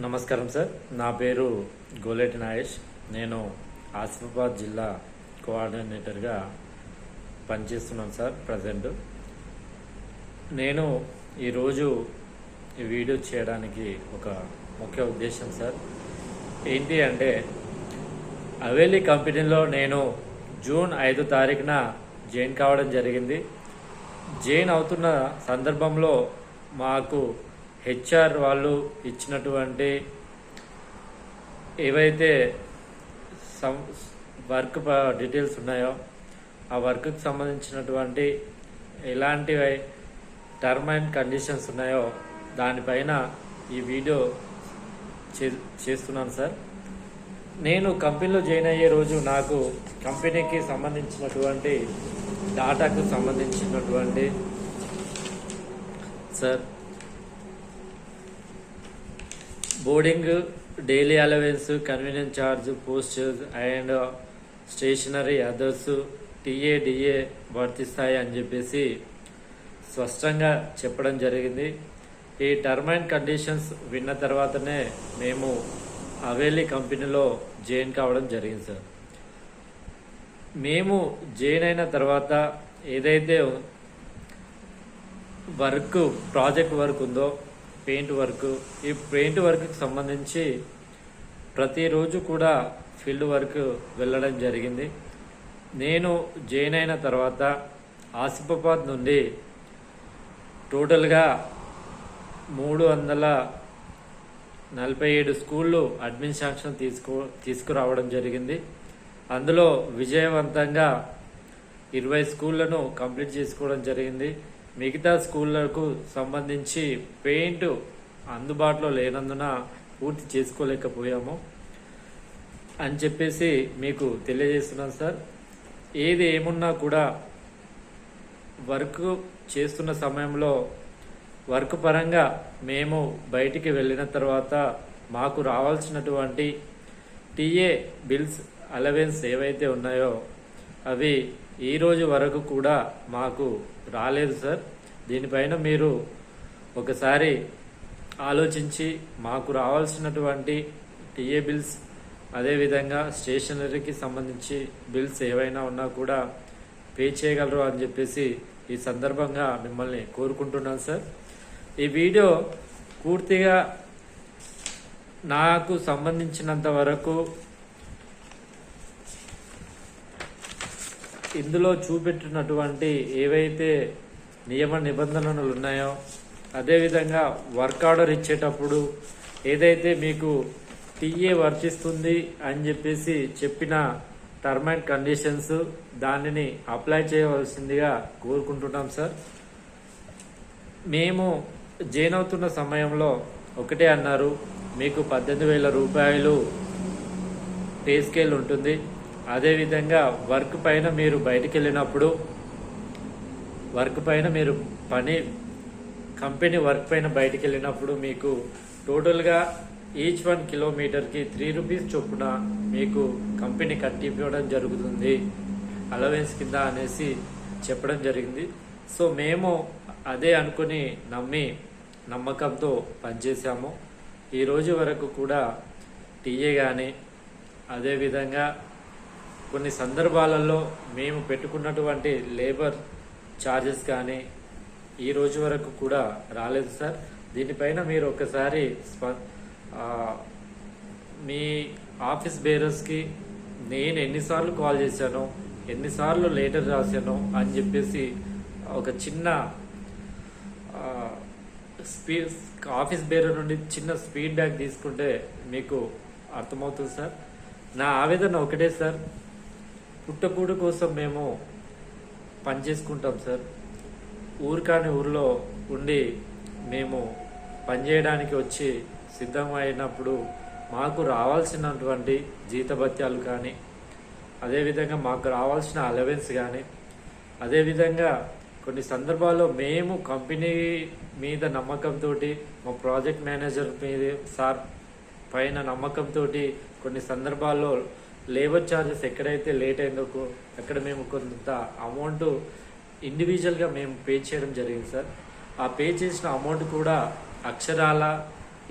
నమస్కారం సార్. నా పేరు గోలేటి నాగేష్. నేను ఆసిఫాబాద్ జిల్లా కోఆర్డినేటర్గా పనిచేస్తున్నాను సార్ ప్రజెంట్. నేను ఈరోజు ఈ వీడియో చేయడానికి ఒక ముఖ్య ఉద్దేశం సార్ ఏంటి అంటే, అవేలి కంపెనీలో నేను జూన్ 5 తారీఖున జాయిన్ కావడం జరిగింది. జాయిన్ అవుతున్న సందర్భంలో మాకు హెచ్ఆర్ వాళ్ళు ఇచ్చినటువంటి ఏవైతే వర్క్ డీటెయిల్స్ ఉన్నాయో ఆ వర్క్కి సంబంధించినటువంటి ఎలాంటి టర్మ్ అండ్ కండిషన్స్ ఉన్నాయో దానిపైన ఈ వీడియో చేస్తున్నాను సార్. నేను కంపెనీలో జాయిన్ అయ్యే రోజు నాకు కంపెనీకి సంబంధించినటువంటి డాటాకు సంబంధించినటువంటి sir boarding, daily allowance, convenience charge, posters and stationery others TA వర్తిస్తాయి అని చెప్పేసి స్పష్టంగా చెప్పడం జరిగింది. ఈ టర్మ్ అండ్ కండిషన్స్ విన్న తర్వాతనే మేము అవేలి కంపెనీలో జాయిన్ కావడం జరిగింది సార్. మేము జాయిన్ అయిన తర్వాత ఏదైతే ప్రాజెక్ట్ వర్క్ ఉందో పెయింట్ వర్క్, ఈ పెయింట్ వర్క్కి సంబంధించి ప్రతిరోజు కూడా ఫీల్డ్ వర్క్ వెళ్ళడం జరిగింది. నేను జాయిన్ అయిన తర్వాత ఆసిఫాబాద్ నుండి టోటల్గా 347 స్కూళ్ళు అడ్మిన్ శాంక్షన్ తీసుకురావడం జరిగింది. అందులో విజయవంతంగా 20 స్కూళ్లను కంప్లీట్ చేసుకోవడం జరిగింది. మిగతా స్కూళ్లకు సంబంధించి పెయింట్ అందుబాటులో లేనందున పూర్తి చేసుకోలేకపోయాము అని చెప్పేసి మీకు తెలియజేస్తున్నాను సార్. ఏది ఏమున్నా కూడా వర్క్ చేస్తున్న సమయంలో వర్క్ పరంగా మేము బయటికి వెళ్ళిన తర్వాత మాకు రావాల్సినటువంటి టీఏ బిల్స్, అలవెన్స్ ఏవైతే ఉన్నాయో అవి ఈ రోజు వరకు కూడా మాకు రాలేదు సార్. దీనిపైన మీరు ఒకసారి ఆలోచించి మాకు రావాల్సినటువంటి టీఏ బిల్స్, అదేవిధంగా స్టేషనరీకి సంబంధించి బిల్స్ ఏవైనా ఉన్నా కూడా పే చేయగలరు అని చెప్పేసి ఈ సందర్భంగా మిమ్మల్ని కోరుకుంటున్నాను సార్. ఈ వీడియో పూర్తిగా నాకు సంబంధించినంత వరకు ఇందులో చూపెట్టినటువంటి ఏవైతే నియమ నిబంధనలు ఉన్నాయో, అదేవిధంగా వర్క్ ఆర్డర్ ఇచ్చేటప్పుడు ఏదైతే మీకు టీఏ వర్తిస్తుంది అని చెప్పేసి చెప్పిన టర్మ్ అండ్ కండిషన్స్ దానిని అప్లై చేయవలసిందిగా కోరుకుంటున్నాం సార్. మేము జాయిన్ అవుతున్న సమయంలో ఒకటే అన్నారు, మీకు 18,000 రూపాయలు పే స్కేల్ ఉంటుంది. అదేవిధంగా వర్క్ పైన మీరు బయటికి వెళ్ళినప్పుడు కంపెనీ వర్క్ పైన బయటికి వెళ్ళినప్పుడు మీకు టోటల్గా ఈచ్ 1 కిలోమీటర్కి 3 రూపీస్ చొప్పున మీకు కంపెనీ కట్టివ్వడం జరుగుతుంది అలవెన్స్ కింద అనేసి చెప్పడం జరిగింది. సో మేము అదే అనుకుని నమ్మకంతో పనిచేసాము. ఈరోజు వరకు కూడా టీఏ కానీ, అదేవిధంగా కొన్ని సందర్భాలలో మేము పెట్టుకున్నటువంటి లేబర్ ఛార్జెస్ కానీ ఈ రోజు వరకు కూడా రాలేదు సార్. దీనిపైన మీరు ఒకసారి మీ ఆఫీస్ బేరర్స్కి నేను ఎన్నిసార్లు కాల్ చేశానో, ఎన్నిసార్లు లెటర్ రాశానో అని చెప్పేసి ఒక చిన్న ఆఫీస్ బేరర్ నుండి చిన్న ఫీడ్బ్యాక్ తీసుకుంటే మీకు అర్థమవుతుంది సార్. నా ఆవేదన ఒకటే సార్, పుట్టకూడు కోసం మేము పనిచేసుకుంటాం సార్. ఊరికాని ఊరిలో ఉండి మేము పనిచేయడానికి వచ్చి సిద్ధమైనప్పుడు మాకు రావాల్సినటువంటి జీతభత్యాలు కానీ, అదేవిధంగా మాకు రావాల్సిన అలవెన్స్ కానీ, అదేవిధంగా కొన్ని సందర్భాల్లో మేము కంపెనీ మీద నమ్మకంతో, మా ప్రాజెక్ట్ మేనేజర్ మీద సార్ పైన నమ్మకంతో కొన్ని సందర్భాల్లో లేబర్ ఛార్జెస్ ఎక్కడైతే లేట్ అయిందో అక్కడ మేము కొంత అమౌంట్ ఇండివిజువల్గా మేము పే చేయడం జరిగింది సార్. ఆ పే చేసిన అమౌంట్ కూడా అక్షరాల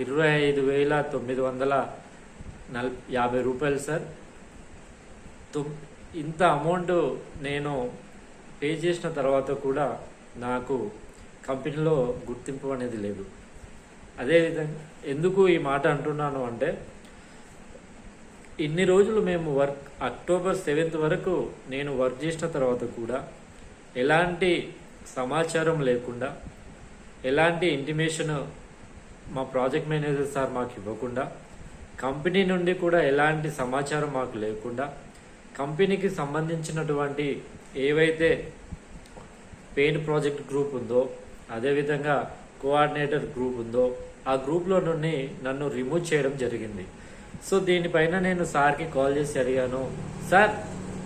25,950 రూపాయలు సార్. ఇంత అమౌంట్ నేను పే చేసిన తర్వాత కూడా నాకు కంపెనీలో గుర్తింపు అనేది లేదు. అదేవిధంగా ఎందుకు ఈ మాట అంటున్నాను అంటే, ఇన్ని రోజులు మేము అక్టోబర్ 7th వరకు నేను వర్క్ చేసిన తర్వాత కూడా ఎలాంటి సమాచారం లేకుండా, ఎలాంటి ఇంటిమేషన్ మా ప్రాజెక్ట్ మేనేజర్ సార్ మాకు ఇవ్వకుండా, కంపెనీ నుండి కూడా ఎలాంటి సమాచారం మాకు లేకుండా, కంపెనీకి సంబంధించినటువంటి ఏవైతే పెయింట్ ప్రాజెక్ట్ గ్రూప్ ఉందో, అదేవిధంగా కోఆర్డినేటర్ గ్రూప్ ఉందో, ఆ గ్రూప్లో నుండి నన్ను రిమూవ్ చేయడం జరిగింది. సో దీనిపైన నేను సార్కి కాల్ చేసి అడిగాను, సార్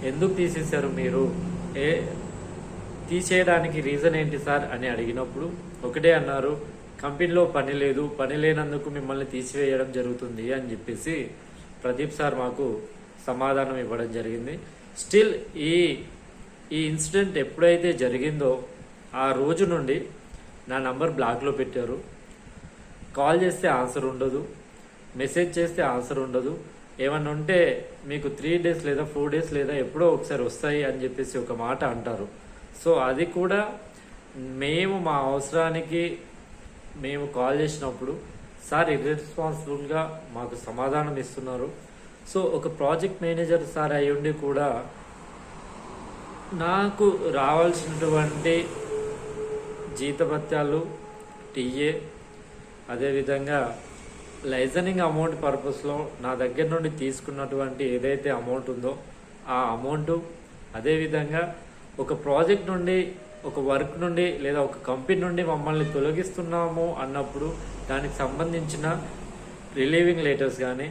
ఎందుకు తీసేశారు మీరు, తీసేయడానికి రీజన్ ఏంటి సార్ అని అడిగినప్పుడు ఒకటే అన్నారు, కంపెనీలో పని లేదు, పని లేనందుకు మిమ్మల్ని తీసివేయడం జరుగుతుంది అని చెప్పేసి ప్రదీప్ సార్ మాకు సమాధానం ఇవ్వడం జరిగింది. స్టిల్ ఈ ఇన్సిడెంట్ ఎప్పుడైతే జరిగిందో ఆ రోజు నుండి నా నంబర్ బ్లాక్లో పెట్టారు. కాల్ చేస్తే ఆన్సర్ ఉండదు, మెసేజ్ చేస్తే ఆన్సర్ ఉండదు. ఏమన్నా ఉంటే మీకు 3 days లేదా 4 days లేదా ఎప్పుడో ఒకసారి వస్తాయి అని చెప్పేసి ఒక మాట అంటారు. సో అది కూడా మేము మా అవసరానికి మేము కాల్ చేసినప్పుడు సార్ ఇర్రెస్పాన్సిబుల్గా మాకు సమాధానం ఇస్తున్నారు. సో ఒక ప్రాజెక్ట్ మేనేజర్ సార్ అయ్యుండి కూడా నాకు రావాల్సినటువంటి జీతభత్యాలు, టీఏ, అదేవిధంగా లైజనింగ్ అమౌంట్ పర్పస్లో నా దగ్గర నుండి తీసుకున్నటువంటి ఏదైతే అమౌంట్ ఉందో ఆ అమౌంట్, అదేవిధంగా ఒక ప్రాజెక్ట్ నుండి, ఒక వర్క్ నుండి లేదా ఒక కంపెనీ నుండి మమ్మల్ని తొలగిస్తున్నాము అన్నప్పుడు దానికి సంబంధించిన రిలీవింగ్ లెటర్స్ కానీ,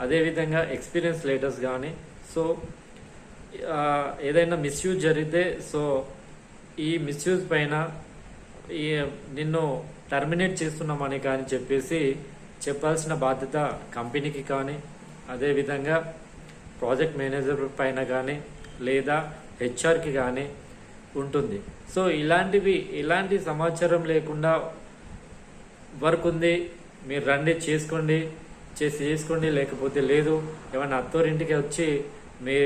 అదేవిధంగా ఎక్స్పీరియన్స్ లెటర్స్ కానీ, సో ఏదైనా మిస్యూజ్ జరిగితే సో ఈ మిస్యూజ్ పైన నిన్ను టర్మినేట్ చేస్తున్నామని కానీ చెప్పేసి చెప్పాల్సిన బాధ్యత కంపెనీకి కానీ, అదేవిధంగా ప్రాజెక్ట్ మేనేజర్ పైన కానీ లేదా హెచ్ఆర్కి కానీ ఉంటుంది. సో ఇలాంటి సమాచారం లేకుండా వర్క్ ఉంది, మీరు రండి చేసుకోండి లేకపోతే లేదు, ఏమన్నా అత్తోరింటికి వచ్చి మీ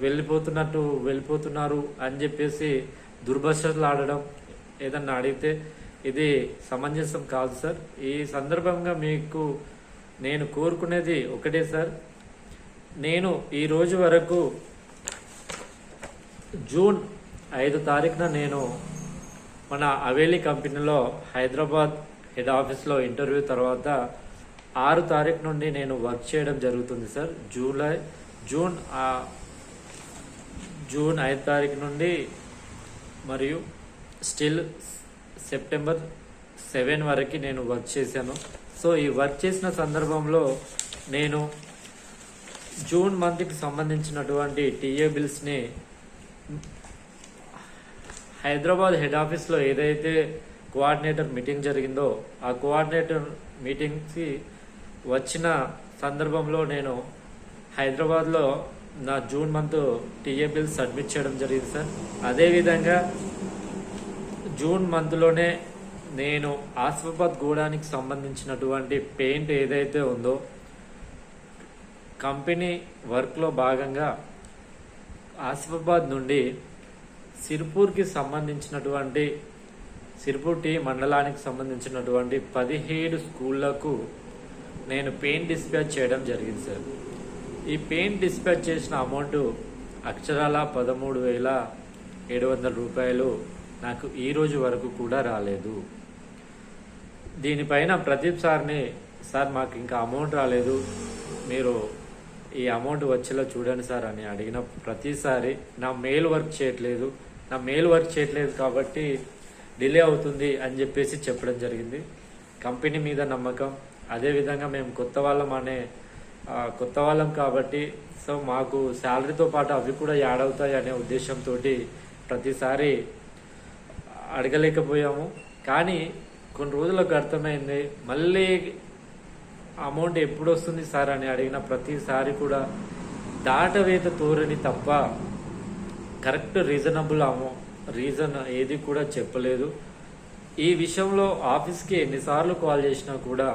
వెళ్ళిపోతున్నారు అని చెప్పేసి దుర్భాషలు ఆడడం ఏదన్నా అడిగితే ఇది సమంజసం కాదు సార్. ఈ సందర్భంగా మీకు నేను కోరుకునేది ఒకటే సార్, నేను ఈ రోజు వరకు జూన్ 5 తారీఖున నేను మన అవేలి కంపెనీలో హైదరాబాద్ హెడ్ ఆఫీస్లో ఇంటర్వ్యూ తర్వాత 6 తారీఖు నుండి నేను వర్క్ చేయడం జరుగుతుంది సార్. జూన్ 5 తారీఖు నుండి మరియు స్టిల్ సెప్టెంబర్ 7 వరకు నేను వర్క్ చేశాను. సో ఈ వర్క్ చేసిన సందర్భంలో నేను జూన్ మంత్కి సంబంధించినటువంటి టీఏ బిల్స్ని హైదరాబాద్ హెడ్ ఆఫీస్లో ఏదైతే కోఆర్డినేటర్ మీటింగ్ జరిగిందో ఆ కోఆర్డినేటర్ మీటింగ్కి వచ్చిన సందర్భంలో నేను హైదరాబాద్లో నా June month TA bills submit చేయడం జరిగింది సార్. అదేవిధంగా జూన్ మంత్లోనే నేను ఆసిఫాబాద్ గూడానికి సంబంధించినటువంటి పెయింట్ ఏదైతే ఉందో కంపెనీ వర్క్లో భాగంగా ఆసిఫాబాద్ నుండి సిర్పూర్కి సంబంధించినటువంటి సిర్పూర్ టీ మండలానికి సంబంధించినటువంటి 17 స్కూళ్లకు నేను పెయింట్ డిస్పాచ్ చేయడం జరిగింది సార్. ఈ పెయింట్ డిస్పాచ్ చేసిన అమౌంట్ అక్షరాల 13,700 రూపాయలు నాకు ఈ రోజు వరకు కూడా రాలేదు. దీనిపైన ప్రదీప్ సార్ని, సార్ మాకు ఇంకా అమౌంట్ రాలేదు, మీరు ఈ అమౌంట్ వచ్చేలా చూడండి సార్ అని అడిగిన ప్రతిసారి నా మెయిల్ వర్క్ చేయట్లేదు కాబట్టి డిలే అవుతుంది అని చెప్పేసి చెప్పడం జరిగింది. కంపెనీ మీద నమ్మకం, అదేవిధంగా మేము కొత్త వాళ్ళం కాబట్టి సో మాకు శాలరీతో పాటు అవి కూడా యాడ్ అవుతాయి అనే ఉద్దేశంతో ప్రతిసారి అడగలేకపోయాము. కానీ కొన్ని రోజులకు అర్థమైంది, మళ్ళీ అమౌంట్ ఎప్పుడు వస్తుంది సార్ అని అడిగిన ప్రతిసారి కూడా దాటవేత తోరని తప్ప కరెక్ట్ రీజన్ ఏది కూడా చెప్పలేదు. ఈ విషయంలో ఆఫీస్కి ఎన్నిసార్లు కాల్ చేసినా కూడా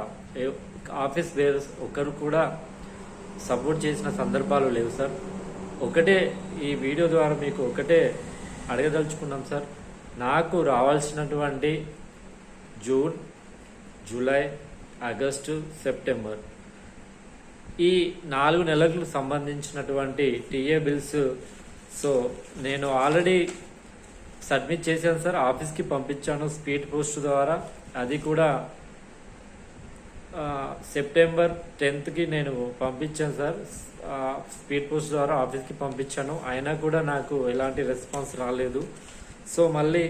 ఆఫీస్ బేరర్స్ ఒకరు కూడా సపోర్ట్ చేసిన సందర్భాలు లేవు సార్. ఒకటే ఈ వీడియో ద్వారా మీకు ఒకటే అడగదలుచుకున్నాం సార్. నాకు రావాల్సినటువంటి జూన్, జూలై, ఆగస్టు, సెప్టెంబర్ ఈ 4 నెలలకు సంబంధించినటువంటి టీఏ బిల్స్ సో నేను ఆల్రెడీ సబ్మిట్ చేశాను సార్. ఆఫీస్కి పంపించాను స్పీడ్ పోస్ట్ ద్వారా. అది కూడా సెప్టెంబర్ 10th నేను పంపించాను సార్. స్పీడ్ పోస్ట్ ద్వారా ఆఫీస్కి పంపించాను. అయినా కూడా నాకు ఎలాంటి రెస్పాన్స్ రాలేదు. సో మళ్ళీ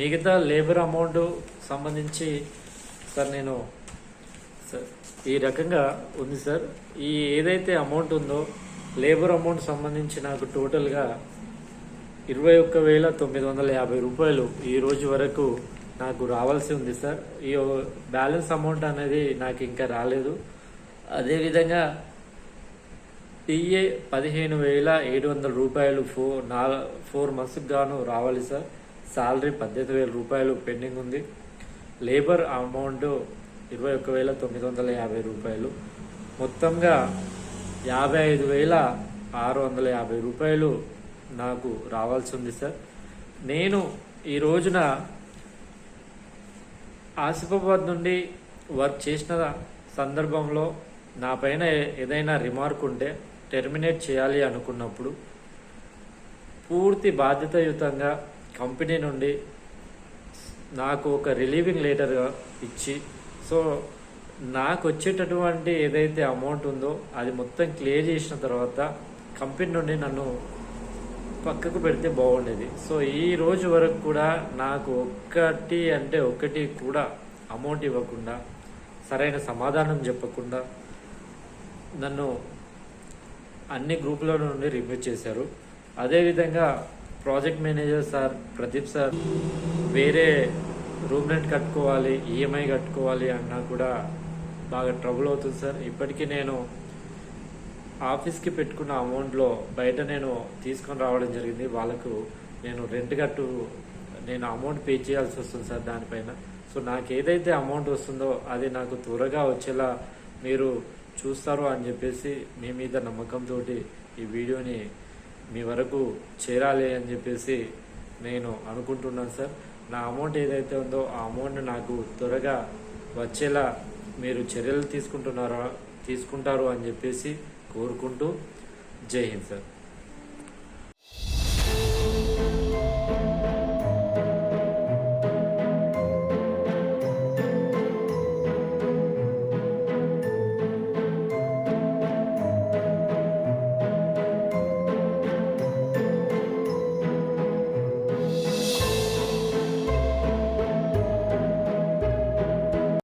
మిగతా లేబర్ అమౌంట్ సంబంధించి సార్ నేను సార్ ఈ రకంగా ఉంది సార్. ఈ ఏదైతే అమౌంట్ ఉందో లేబర్ అమౌంట్ సంబంధించి నాకు టోటల్గా 21,950 రూపాయలు ఈ రోజు వరకు నాకు రావాల్సి ఉంది సార్. ఈ బ్యాలెన్స్ అమౌంట్ అనేది నాకు ఇంకా రాలేదు. అదేవిధంగా టీఏ 15,700 రూపాయలు 4 మంత్స్కి గాను రావాలి సార్. శాలరీ 18,000 రూపాయలు పెండింగ్ ఉంది. లేబర్ అమౌంట్ 21,950 రూపాయలు. మొత్తంగా 55,650 రూపాయలు నాకు రావాల్సి ఉంది సార్. నేను ఈ రోజున ఆసిఫాబాద్ నుండి వర్క్ చేసిన సందర్భంలో నా పైన ఏదైనా రిమార్క్ ఉంటే టెర్మినేట్ చేయాలి అనుకున్నప్పుడు పూర్తి బాధ్యతాయుతంగా కంపెనీ నుండి నాకు ఒక రిలీవింగ్ లెటర్ ఇచ్చి సో నాకు వచ్చేటటువంటి ఏదైతే అమౌంట్ ఉందో అది మొత్తం క్లియర్ చేసిన తర్వాత కంపెనీ నుండి నన్ను పక్కకు పెడితే బాగుండేది. సో ఈ రోజు వరకు కూడా నాకు ఒకటి కూడా అమౌంట్ ఇవ్వకుండా సరైన సమాధానం చెప్పకుండా నన్ను అన్ని గ్రూపుల నుండి రిమూవ్ చేశారు. అదేవిధంగా project manager sir Pradeep sir వేరే రూమ్ రెంట్ కట్టుకోవాలి, ఈఎంఐ కట్టుకోవాలి అన్నా కూడా బాగా ట్రబుల్ అవుతుంది సార్. ఇప్పటికీ నేను ఆఫీస్కి పెట్టుకున్న అమౌంట్లో బయట నేను తీసుకొని రావడం జరిగింది. వాళ్ళకు నేను నేను అమౌంట్ పే చేయాల్సి వస్తుంది సార్ దానిపైన. సో నాకు ఏదైతే అమౌంట్ వస్తుందో అది నాకు త్వరగా వచ్చేలా మీరు చూస్తారు అని చెప్పేసి మీ మీద నమ్మకంతో ఈ వీడియోని మీ వరకు చేరాలి అని చెప్పేసి నేను అనుకుంటున్నాను సార్. నా అమౌంట్ ఏదైతే ఉందో ఆ అమౌంట్ నాకు త్వరగా వచ్చేలా మీరు చర్యలు తీసుకుంటారు అని చెప్పేసి కోరుకుంటూ జై హింద్ సార్.